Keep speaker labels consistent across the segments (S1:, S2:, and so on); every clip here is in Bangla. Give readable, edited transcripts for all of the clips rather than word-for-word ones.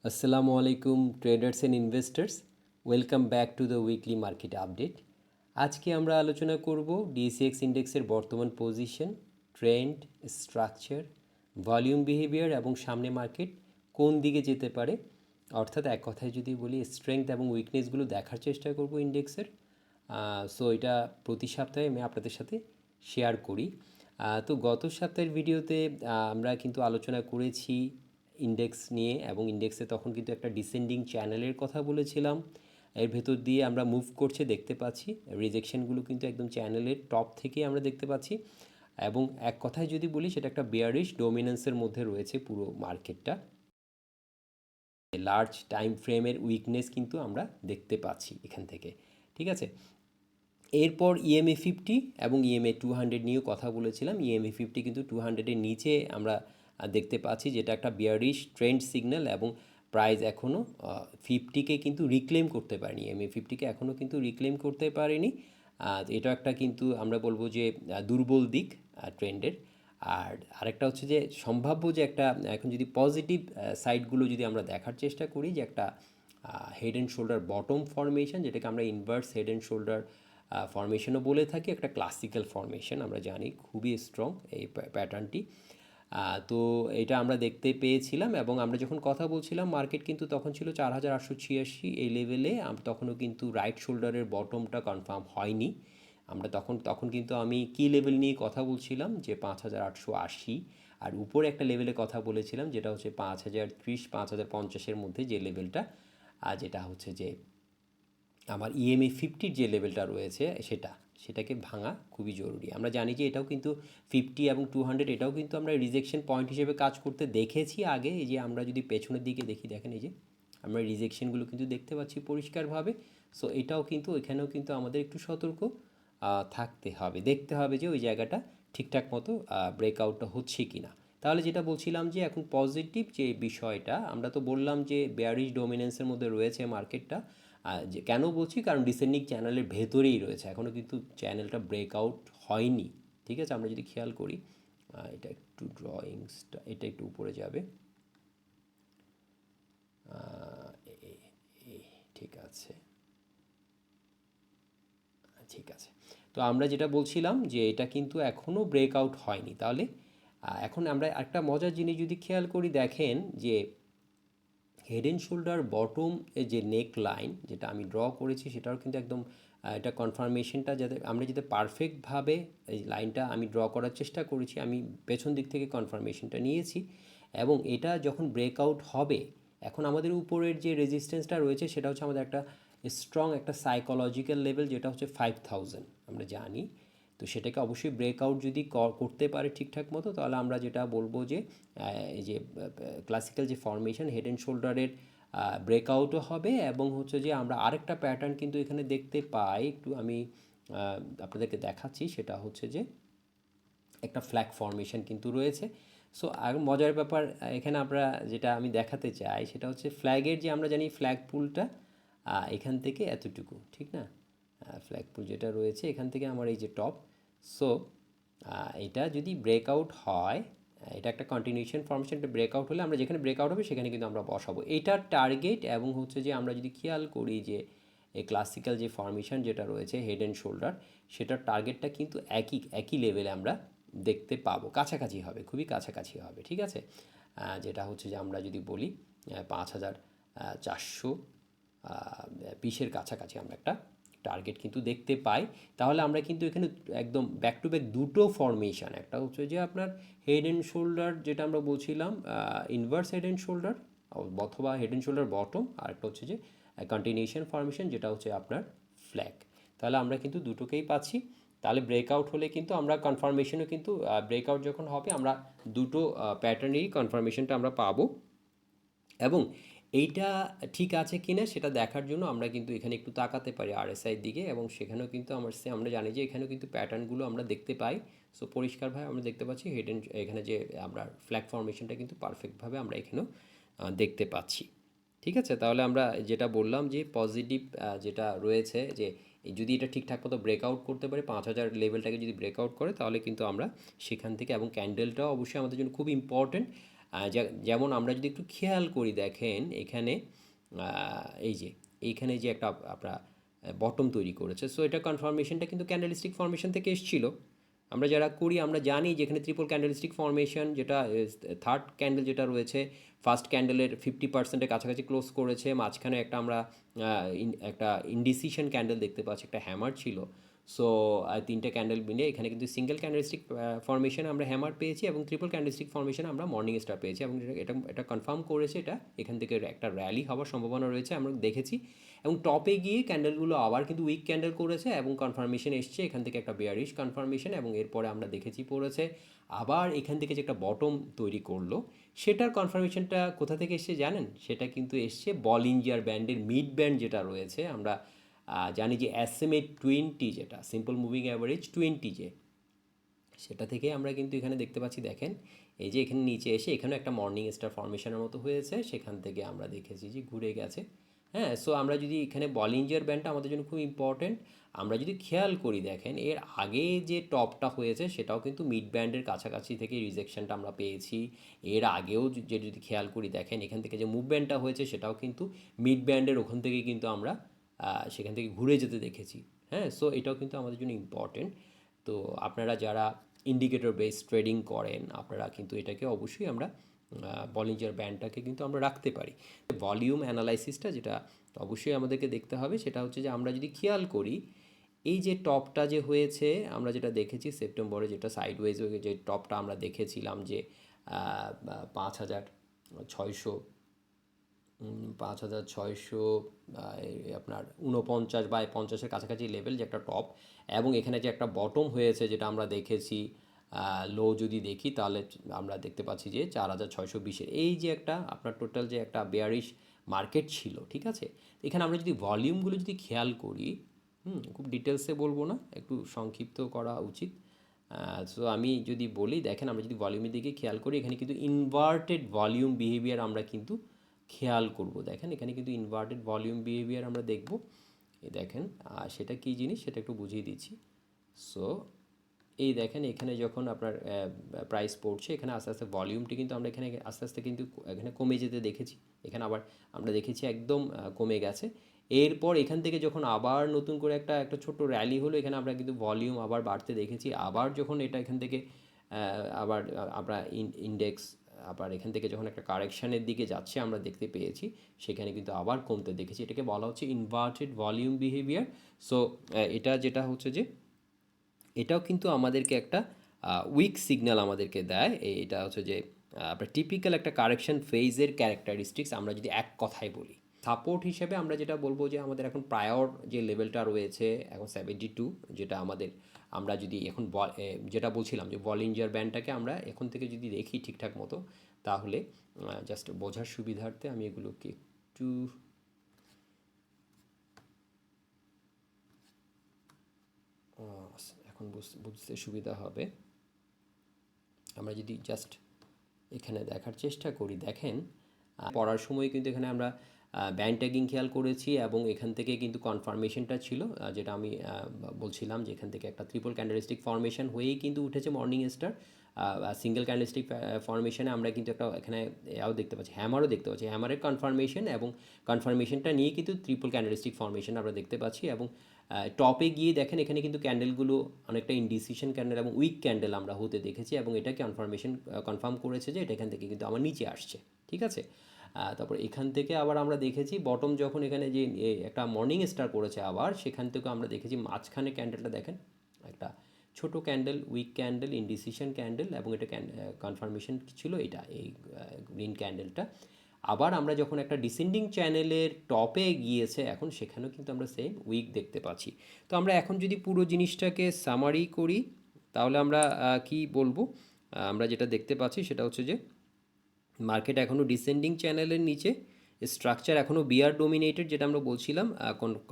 S1: আসসালামু আলাইকুম traders and investors, welcome back to the weekly market update. আজকে আমরা আলোচনা করব ডিএসিএক্স ইন্ডেক্সের বর্তমান position, trend, structure, volume behaviour এবং সামনে মার্কেট কোন দিকে যেতে পারে। অর্থাৎ এক কথায় যদি বলি স্ট্রেংথ এবং উইকনেসগুলো দেখার চেষ্টা করব ইন্ডেক্সের। সো এটা প্রতি সপ্তাহে আমি আপনাদের সাথে শেয়ার করি। তো গত সপ্তাহের ভিডিওতে আমরা কিন্তু আলোচনা করেছি ইন্ডেক্স নিয়ে, এবং ইন্ডেক্সে তখন কিন্তু একটা ডিসেন্ডিং চ্যানেলের কথা বলেছিলাম। এর ভেতর দিয়ে আমরা মুভ করছে দেখতে পাচ্ছি, রিজেকশনগুলো কিন্তু একদম চ্যানেলের টপ থেকেই আমরা দেখতে পাচ্ছি। এবং এক কথায় যদি বলি সেটা একটা বেয়ারিশ ডোমিনেন্সের মধ্যে রয়েছে পুরো মার্কেটটা। লার্জ টাইম ফ্রেমের উইকনেস কিন্তু আমরা দেখতে পাচ্ছি এখান থেকে, ঠিক আছে। এরপর ইএমএ 50 এবং ইএমএ 200 নিয়েও কথা বলেছিলাম। ইএমএ 50 কিন্তু 200-এর নিচে আমরা দেখতে পাচ্ছি, যেটা একটা বিয়ারিশ ট্রেন্ড সিগন্যাল, এবং প্রাইস এখনও 50-কে কিন্তু রিক্লেম করতে পারেনি। ইএমএ 50-কে এখনও কিন্তু রিক্লেম করতে পারেনি। এটা একটা কিন্তু আমরা বলবো যে দুর্বল দিক ট্রেন্ডের। আর আরেকটা হচ্ছে যে সম্ভাব্য যে একটা এখন যদি পজিটিভ সাইডগুলো যদি আমরা দেখার চেষ্টা করি, যে একটা head and shoulder bottom formation, যেটাকে আমরা ইনভার্স হেড অ্যান্ড শোল্ডার ফরমেশনও বলে থাকি, একটা ক্লাসিক্যাল ফরমেশন আমরা জানি, খুবই স্ট্রং এই প্যাটার্নটি। তো এটা আমরা দেখতে পেয়েছিলাম, এবং আমরা যখন কথা বলছিলাম মার্কেট কিন্তু তখন ছিল 4886 এই লেভেলে। তখনও কিন্তু রাইট শোল্ডারের বটমটা কনফার্ম হয়নি। আমরা তখন কিন্তু আমি কি লেভেল নিয়ে কথা বলছিলাম, যে 5880, আর উপরে একটা লেভেলে কথা বলেছিলাম যেটা হচ্ছে 5030 5050-এর মধ্যে যে লেভেলটা, যেটা হচ্ছে যে আমার ইএমএ 50-র যে লেভেলটা রয়েছে সেটাকে ভাঙা খুবই জরুরি। আমরা জানি যে এটাও কিন্তু 50 এবং 200 এটাও কিন্তু আমরা রিজেকশন পয়েন্ট হিসেবে কাজ করতে দেখেছি আগে। এই যে আমরা যদি পেছনের দিকে দেখি, দেখেন এই যে আমরা রিজেকশনগুলো কিন্তু দেখতে পাচ্ছি পরিষ্কারভাবে। সো এটাও কিন্তু এখানেও কিন্তু আমাদের একটু সতর্ক থাকতে হবে, দেখতে হবে যে ওই জায়গাটা ঠিকঠাক মতো ব্রেকআউটটা হচ্ছে কি না। তাহলে যেটা বলছিলাম যে এখন পজিটিভ যে বিষয়টা, আমরা তো বললাম যে বেয়ারিশ ডোমিনেন্সের মধ্যে রয়েছে মার্কেটটা। যে কেন বলছি, কারণ ডিসেন্ডিং চ্যানেলের ভেতরেই রয়েছে, এখনও কিন্তু চ্যানেলটা ব্রেকআউট হয়নি, ঠিক আছে। আমরা যদি খেয়াল করি, এটা একটু ড্রয়িংসটা এটা একটু উপরে যাবে, ঠিক আছে, ঠিক আছে। তো আমরা যেটা বলছিলাম যে এটা কিন্তু এখনও ব্রেকআউট হয়নি। তাহলে এখন আমরা একটা মজার জিনিস যদি খেয়াল করি, দেখেন যে হেড অ্যান্ড শোল্ডার বটম যে নেক লাইন যেটা আমি ড্র করেছি, সেটাও কিন্তু একদম এটা কনফার্মেশনটা যাতে আমরা যাতে পারফেক্টভাবে এই লাইনটা আমি ড্র করার চেষ্টা করেছি, আমি পেছন দিক থেকে কনফার্মেশনটা নিয়েছি। এবং এটা যখন ব্রেকআউট হবে, এখন আমাদের উপরের যে রেজিস্ট্যান্সটা রয়েছে সেটা হচ্ছে আমাদের একটা স্ট্রং একটা সাইকোলজিক্যাল লেভেল, যেটা হচ্ছে 5000 আমরা জানি। তো সেটাকে অবশ্যই ব্রেকআউট যদি করতে পারে ঠিকঠাক মতো, তাহলে আমরা যেটা বলবো যে এই যে ক্লাসিক্যাল যে ফরমেশন হেড অ্যান্ড শোল্ডারের ব্রেকআউটও হবে। এবং হচ্ছে যে আমরা আরেকটা প্যাটার্ন কিন্তু এখানে দেখতে পাই, একটু আমি আপনাদেরকে দেখাচ্ছি, সেটা হচ্ছে যে একটা ফ্ল্যাগ ফরমেশন কিন্তু রয়েছে। সো আর মজার ব্যাপার এখানে আমরা যেটা আমি দেখাতে চাই সেটা হচ্ছে ফ্ল্যাগের যে আমরা জানি ফ্ল্যাগ পুলটা এখান থেকে এতটুকু, ঠিক না। ফ্ল্যাগ পুল যেটা রয়েছে এখান থেকে আমার এই যে টপ। সো এটা যদি ব্রেকআউট হয়, এটা একটা কন্টিনিউশন ফরমেশন, এটা ব্রেকআউট হলে আমরা যেখানে ব্রেকআউট হবে সেখানে কিন্তু আমরা বসাবো এটার টার্গেট। এবং হচ্ছে যে আমরা যদি খেয়াল করি যে এই ক্লাসিক্যাল যে ফরমেশন যেটা রয়েছে হেড অ্যান্ড শোল্ডার, সেটার টার্গেটটা কিন্তু একই একই লেভেলে আমরা দেখতে পাবো, কাছাকাছি হবে, খুবই কাছাকাছি হবে, ঠিক আছে। যেটা হচ্ছে যে আমরা যদি বলি 5420-এর কাছাকাছি আমরা একটা টার্গেট কিন্তু দেখতে পাই। তাহলে আমরা কিন্তু এখানে একদম ব্যাক টু ব্যাক দুটো ফরমেশন, একটা হচ্ছে যে আপনার হেড অ্যান্ড শোল্ডার যেটা আমরা বলছিলাম ইনভার্স হেড অ্যান্ড শোল্ডার অথবা হেড অ্যান্ড শোল্ডার বটম, আর একটা হচ্ছে যে কন্টিনিউশন ফরমেশন যেটা হচ্ছে আপনার ফ্ল্যাগ। তাহলে আমরা কিন্তু দুটোকেই পাচ্ছি। তাহলে ব্রেকআউট হলে কিন্তু আমরা কনফার্মেশনও কিন্তু ব্রেকআউট যখন হবে আমরা দুটো প্যাটার্নেরই কনফার্মেশনটা আমরা পাবো। এবং এইটা ঠিক আছে কিনা সেটা দেখার জন্য আমরা কিন্তু এখানে একটু তাকাতে পারি আরএসআইয়ের দিকে, এবং সেখানেও কিন্তু আমরা জানি যে এখানেও কিন্তু প্যাটার্নগুলো আমরা দেখতে পাই। সো পরিষ্কারভাবে আমরা দেখতে পাচ্ছি হেড অ্যান্ড এখানে যে আমরা ফ্ল্যাগ ফরমেশনটা কিন্তু পারফেক্টভাবে আমরা এখানেও দেখতে পাচ্ছি, ঠিক আছে। তাহলে আমরা যেটা বললাম যে পজিটিভ যেটা রয়েছে, যে যদি এটা ঠিকঠাক মতো ব্রেকআউট করতে পারে 5000 লেভেলটাকে যদি ব্রেকআউট করে, তাহলে কিন্তু আমরা সেখান থেকে, এবং ক্যান্ডেলটাও অবশ্যই আমাদের জন্য খুব ইম্পর্টেন্ট। যেমন আমরা যদি একটু খেয়াল করি দেখেন এখানে এই যে এইখানে যে একটা আপনার বটম তৈরি করেছে, সো এটা কনফার্মেশনটা কিন্তু ক্যান্ডেলস্টিক ফর্মেশন থেকে এসেছিল। আমরা যারা করি আমরা জানি যেখানে ট্রিপল ক্যান্ডেলস্টিক ফর্মেশন, যেটা থার্ড ক্যান্ডেল যেটা রয়েছে ফার্স্ট ক্যান্ডেলের 50%-এর কাছাকাছি ক্লোজ করেছে, মাঝখানে একটা আমরা একটা ইনডিসিশন ক্যান্ডেল দেখতে পাচ্ছি, একটা হ্যামার ছিল। সো তিনটে ক্যান্ডেল মিলে এখানে কিন্তু সিঙ্গেল ক্যান্ডেলস্টিক ফর্মেশনে আমরা হ্যামার পেয়েছি এবং ট্রিপল ক্যান্ডেলস্টিক ফর্মেশনে আমরা মর্নিং স্টার পেয়েছি, এবং এটা এটা কনফার্ম করেছে এটা এখান থেকে একটা র্যালি হওয়ার সম্ভাবনা রয়েছে আমরা দেখেছি। এবং টপে গিয়ে ক্যান্ডেলগুলো আবার কিন্তু উইক ক্যান্ডেল করেছে এবং কনফার্মেশন এসছে এখান থেকে একটা বেয়ারিশ কনফার্মেশন, এবং এরপরে আমরা দেখেছি পড়েছে আবার এখান থেকে যে একটা বটম তৈরি করলো, সেটার কনফার্মেশনটা কোথা থেকে এসছে জানেন? সেটা কিন্তু এসছে বলিঞ্জার ব্যান্ডের মিড ব্যান্ড যেটা রয়েছে, আমরা জানি যে SMA 20, যেটা সিম্পল মুভিং অ্যাভারেজ 20 যে, সেটা থেকে আমরা কিন্তু এখানে দেখতে পাচ্ছি দেখেন এই যে এখানে নিচে এসে এখানেও একটা মর্নিং স্টার ফর্মেশনের মতো হয়েছে, সেখান থেকে আমরা দেখেছি যে ঘুরে গেছে। হ্যাঁ, সো আমরা যদি এখানে বলিঞ্জার ব্যান্ডটা আমাদের জন্য খুব ইম্পর্টেন্ট। আমরা যদি খেয়াল করি দেখেন এর আগে যে টপটা হয়েছে সেটাও কিন্তু মিড ব্যান্ডের কাছাকাছি থেকে রিজেকশনটা আমরা পেয়েছি। এর আগেও যে যদি খেয়াল করি দেখেন এখান থেকে যে মুভমেন্টটা হয়েছে সেটাও কিন্তু মিড ব্যান্ডের ওখান থেকে কিন্তু আমরা সেখান থেকে ঘুরে যেতে দেখেছি। হ্যাঁ, সো এটাও কিন্তু আমাদের জন্য ইম্পর্টেন্ট। তো আপনারা যারা ইন্ডিকেটর বেস ট্রেডিং করেন আপনারা কিন্তু এটাকে অবশ্যই আমরা বলিঞ্জার ব্যান্ডটাকে কিন্তু আমরা রাখতে পারি। ভলিউম অ্যানালাইসিসটা যেটা অবশ্যই আমাদেরকে দেখতে হবে সেটা হচ্ছে যে আমরা যদি খেয়াল করি এই যে টপটা যে হয়েছে আমরা যেটা দেখেছি সেপ্টেম্বরে, যেটা সাইডওয়েজ যে টপটা আমরা দেখেছিলাম যে 5,600 5,600 আপনার 49 বা 50-এর কাছাকাছি লেভেল যে একটা টপ, এবং এখানে যে একটা বটম হয়েছে যেটা আমরা দেখেছি লো যদি দেখি তাহলে আমরা দেখতে পাচ্ছি যে 4,620-এর এই যে একটা আপনার টোটাল যে একটা বেয়ারিশ মার্কেট ছিল। ঠিক আছে, এখানে আমরা যদি ভলিউমগুলো যদি খেয়াল করি, খুব ডিটেলসে বলবো না, একটু সংক্ষিপ্ত করা উচিত। সো আমি যদি বলি দেখেন আমরা যদি ভলিউমের দিকে খেয়াল করি এখানে কিন্তু ইনভার্টেড ভলিউম বিহেভিয়ার আমরা কিন্তু খেয়াল করব। দেখেন এখানে কিন্তু ইনভার্টেড ভলিউম বিহেভিয়ার আমরা দেখব। এই দেখেন সেটা কী জিনিস সেটা একটু বুঝিয়ে দিচ্ছি। সো এই দেখেন এখানে যখন আপনার প্রাইস পড়ছে এখানে আস্তে আস্তে ভলিউমটি কিন্তু আমরা এখানে আস্তে আস্তে কিন্তু এখানে কমে যেতে দেখেছি, এখানে আবার আমরা দেখেছি একদম কমে গেছে। এরপর এখান থেকে যখন আবার নতুন করে একটা একটা ছোট্ট র্যালি হলো এখানে আমরা কিন্তু ভলিউম আবার বাড়তে দেখেছি, আবার যখন এটা এখান থেকে আবার আমরা ইন্ডেক্স আবার এখান থেকে যখন একটা কারেকশানের দিকে যাচ্ছে আমরা দেখতে পেয়েছি সেখানে কিন্তু আবার কমতে দেখেছি। এটাকে বলা হচ্ছে ইনভার্টেড ভলিউম বিহেভিয়ার। সো এটা যেটা হচ্ছে যে এটাও কিন্তু আমাদেরকে একটা উইক সিগন্যাল আমাদেরকে দেয়। এটা হচ্ছে যে আপনার টিপিক্যাল একটা কারেকশন ফেজের ক্যারেক্টারিস্টিক্স আমরা যদি এক কথায় বলি। সাপোর্ট হিসেবে আমরা যেটা বলবো যে আমাদের এখন প্রায়র যে লেভেলটা রয়েছে এখন 72, যেটা আমাদের আমরা যদি এখন যেটা বলছিলাম যে বলিঞ্জার ব্যান্ডটাকে আমরা এখন থেকে যদি দেখি ঠিকঠাক মতো তাহলে জাস্ট বোঝার সুবিধার্থে আমি এগুলোকে একটু এখন বুঝতে সুবিধা হবে। আমরা যদি জাস্ট এখানে দেখার চেষ্টা করি দেখেন পড়ার সময় কিন্তু এখানে আমরা ব্যান্ড ট্যাগিং খেয়াল করেছি এবং এখান থেকে কিন্তু কনফার্মেশনটা ছিল যেটা আমি বলছিলাম যে এখান থেকে একটা ট্রিপল ক্যান্ডেলস্টিক ফর্মেশন হয়েই কিন্তু উঠেছে মর্নিং স্টার। সিঙ্গেল ক্যান্ডেলস্টিক ফর্মেশনে আমরা কিন্তু একটা এখানে এও দেখতে পাচ্ছি, হ্যামারও দেখতে পাচ্ছি, হ্যামারের কনফার্মেশন এবং কনফার্মেশনটা নিয়ে কিন্তু ট্রিপল ক্যান্ডেলস্টিক ফর্মেশন আমরা দেখতে পাচ্ছি। এবং টপে গিয়ে দেখেন এখানে কিন্তু ক্যান্ডেলগুলো অনেকটা ইনডিসিশন ক্যান্ডেল এবং উইক ক্যান্ডেল আমরা হতে দেখেছি এবং এটা কনফার্ম করেছে যে এটা এখান থেকে কিন্তু আমার নিচে আসছে। ঠিক আছে, তারপর এখান থেকে আবার আমরা দেখেছি বটম যখন এখানে যে একটা মর্নিং স্টার করেছে আবার সেখান থেকে আমরা দেখেছি মাঝখানে ক্যান্ডেলটা দেখেন একটা ছোট candle, weak candle, indecision candle, এবং এটা কনফার্মেশন ছিল এটা এই গ্রিন ক্যান্ডেলটা। আবার আমরা যখন একটা ডিসেন্ডিং চ্যানেলের টপে গিয়েছে এখন সেখানেও কিন্তু আমরা সেম উইক দেখতে পাচ্ছি। তো আমরা এখন যদি পুরো জিনিসটাকে সামারি করি তাহলে আমরা কি বলবো, আমরা যেটা দেখতে পাচ্ছি সেটা হচ্ছে যে মার্কেট এখনও ডিসেন্ডিং চ্যানেলের নিচে, স্ট্রাকচার এখনও বিয়ার ডোমিনেটেড যেটা আমরা বলছিলাম,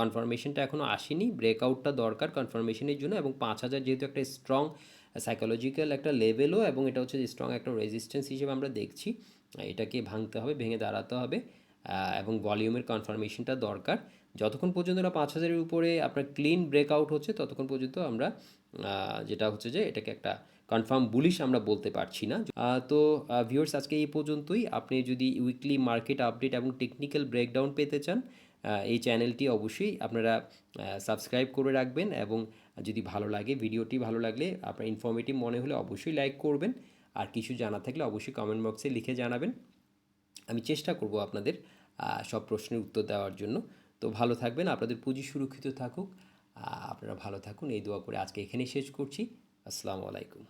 S1: কনফার্মেশনটা এখনও আসেনি, ব্রেকআউটটা দরকার কনফার্মেশনের জন্য, এবং 5,000 যেহেতু একটা স্ট্রং সাইকোলজিক্যাল একটা লেভেলও এবং এটা হচ্ছে স্ট্রং একটা রেজিস্ট্যান্স হিসেবে আমরা দেখছি, এটাকে ভাঙতে হবে, ভেঙে দাঁড়াতে হবে এবং ভলিউমের কনফার্মেশনটা দরকার। যতক্ষণ পর্যন্ত না 5,000-এর উপরে আপনার ক্লিন ব্রেকআউট হচ্ছে ততক্ষণ পর্যন্ত আমরা যেটা হচ্ছে যে এটাকে একটা কনফার্ম বুলিশ আমরা বলতে পারছি না। তো ভিউয়ার্স, আজকে এই পর্যন্তই। আপনি যদি উইকলি মার্কেট আপডেট এবং টেকনিক্যাল ব্রেকডাউন পেতে চান, এই চ্যানেলটি অবশ্যই আপনারা সাবস্ক্রাইব করে রাখবেন, এবং যদি ভালো লাগে, ভিডিওটি ভালো লাগলে, আপনার ইনফরমেটিভ মনে হলে অবশ্যই লাইক করবেন। আর কিছু জানা থাকলে অবশ্যই কমেন্ট বক্সে লিখে জানাবেন। আমি চেষ্টা করব আপনাদের সব প্রশ্নের উত্তর দেওয়ার জন্য। তো ভালো থাকবেন, আপনাদের পুঁজি সুরক্ষিত থাকুক, আপনারা ভালো থাকুন, এই দোয়া করে আজকে এখানেই শেষ করছি। আসসালামু আলাইকুম।